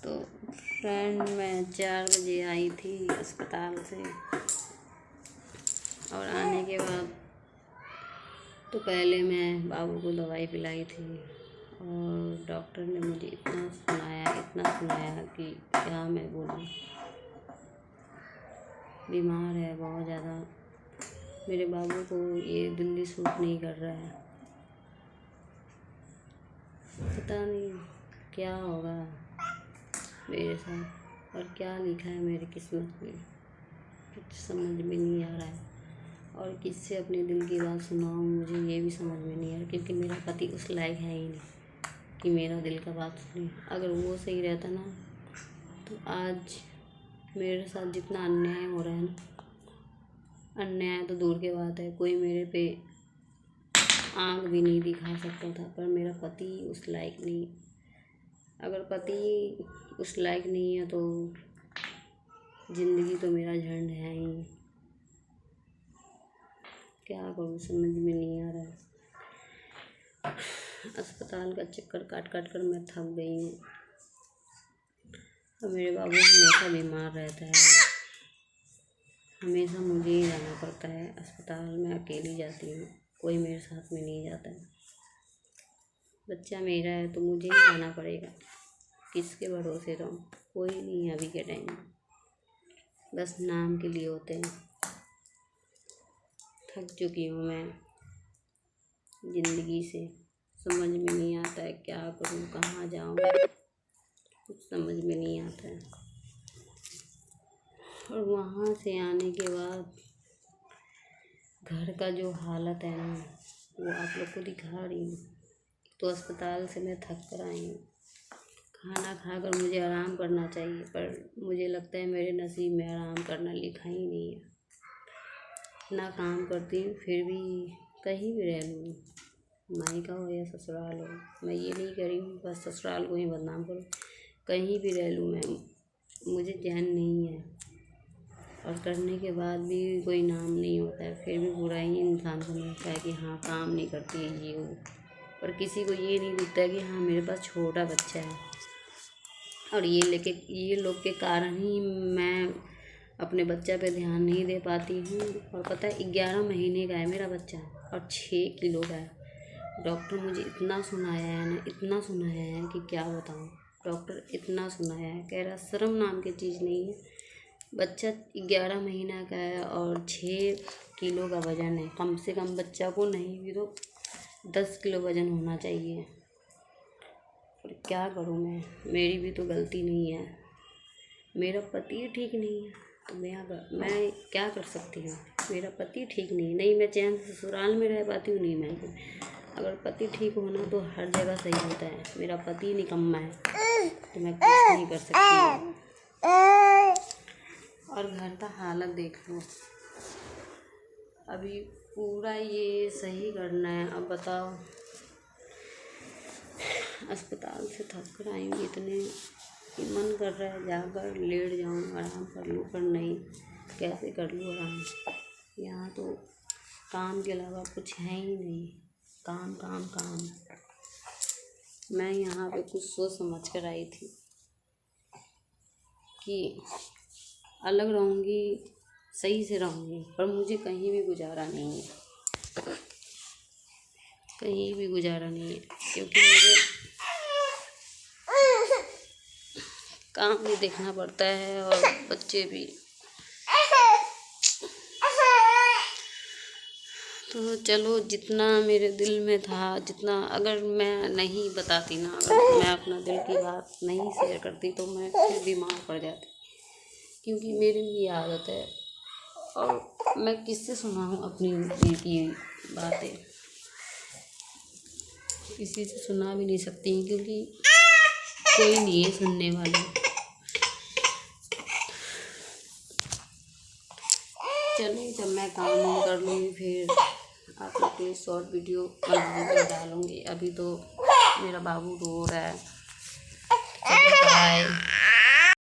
तो फ्रेंड मैं 4 बजे आई थी अस्पताल से, और आने के बाद तो पहले मैं बाबू को दवाई पिलाई थी, और डॉक्टर ने मुझे इतना सुनाया कि क्या मैं बोलूँ। बीमार है बहुत ज़्यादा। मेरे बाबू को ये दिल्ली सूट नहीं कर रहा है। पता नहीं क्या होगा मेरे साथ और क्या लिखा है मेरी किस्मत में, कुछ समझ में नहीं आ रहा है। और किससे अपने दिल की बात सुनाऊँ, मुझे ये भी समझ में नहीं आ रहा, क्योंकि मेरा पति उस लायक है ही नहीं कि मेरा दिल का बात सुने। अगर वो सही रहता ना, तो आज मेरे साथ जितना अन्याय हो रहा है ना, अन्याय तो दूर की बात है, कोई मेरे पे आँख भी नहीं दिखा सकता था। पर मेरा पति उस लायक नहीं। अगर पति उस लायक नहीं है तो ज़िंदगी तो मेरा झंड है ही। क्या करूँ समझ में नहीं आ रहा है। अस्पताल का चक्कर काट कर मैं थक गई हूँ। और मेरे बाबू हमेशा बीमार रहता है, हमेशा मुझे ही जाना पड़ता है अस्पताल। मैं अकेली जाती हूँ, कोई मेरे साथ में नहीं जाता है। बच्चा मेरा है तो मुझे ही जाना पड़ेगा, किसके भरोसे रहूँ, कोई नहीं है अभी के टाइम में, बस नाम के लिए होते हैं। थक चुकी हूँ मैं ज़िंदगी से, समझ में नहीं आता है क्या करूँ, कहाँ जाऊँ, कुछ समझ में नहीं आता है। और वहाँ से आने के बाद घर का जो हालत है ना, वो आप लोग को दिखा रही हूँ। तो अस्पताल से मैं थक कर आई हूँ। खाना खाकर मुझे आराम करना चाहिए, पर मुझे लगता है मेरे नसीब में आराम करना लिखा ही नहीं है। इतना काम करती हूँ फिर भी, कहीं भी रह लूँ, मायका हो या ससुराल हो, मैं ये नहीं कह रही हूँ बस ससुराल को ही बदनाम करूँ। कहीं भी रह लूँ मैं, मुझे चैन नहीं है। और करने के बाद भी कोई नाम नहीं होता है, फिर भी बुरा ही इंसान समझता है कि हाँ काम नहीं करती है ये वो। पर किसी को ये नहीं दिखता है कि हाँ मेरे पास छोटा बच्चा है, और ये लोग के कारण ही मैं अपने बच्चा पे ध्यान नहीं दे पाती हूँ। और पता है 11 महीने का है मेरा बच्चा, और 6 किलो का है। डॉक्टर मुझे इतना सुनाया है ना, इतना सुनाया है कि क्या बताऊँ। डॉक्टर इतना सुनाया है, कह रहा शर्म नाम की चीज़ नहीं है। बच्चा 11 महीना का है और 6 किलो का वज़न है। कम से कम बच्चा को नहीं भी तो 10 किलो वज़न होना चाहिए। और क्या करूँ मेरी भी तो गलती नहीं है। मेरा पति ठीक नहीं है तो मैं क्या कर सकती हूँ। मेरा पति ठीक नहीं, मैं चैन से ससुराल में रह पाती हूँ, नहीं मैं। अगर पति ठीक होना तो हर जगह सही होता है। मेरा पति निकम्मा है तो मैं कुछ नहीं कर सकती हूँ। और घर का हालत देख लो, अभी पूरा ये सही करना है। अब बताओ, अस्पताल से थक कर आई हूँ इतने कि मन कर रहा है जाकर लेट जाऊँ, आराम कर लूँ, पर नहीं, कैसे कर लूँ आराम। यहाँ तो काम के अलावा कुछ है ही नहीं, काम काम काम। मैं यहाँ पे कुछ सोच समझ कर आई थी कि अलग रहूँगी, सही से रहूँगी, पर मुझे कहीं भी गुजारा नहीं है, कहीं भी गुजारा नहीं है, क्योंकि मुझे काम भी देखना पड़ता है और बच्चे भी। तो चलो, जितना मेरे दिल में था, जितना अगर मैं नहीं बताती ना, अगर मैं अपना दिल की बात नहीं शेयर करती तो मैं फिर बीमार पड़ जाती, क्योंकि मेरी ये आदत है। और मैं किससे सुनाऊँ अपनी दिल की बातें, किसी से सुना भी नहीं सकती, क्योंकि कोई नहीं है सुनने वाला। चलो, जब मैं काम कर लूँगी फिर आप लोग के लिए शॉर्ट वीडियो बनाऊँगी, डालूँगी। अभी तो मेरा बाबू रो रहा है। चलो बाय।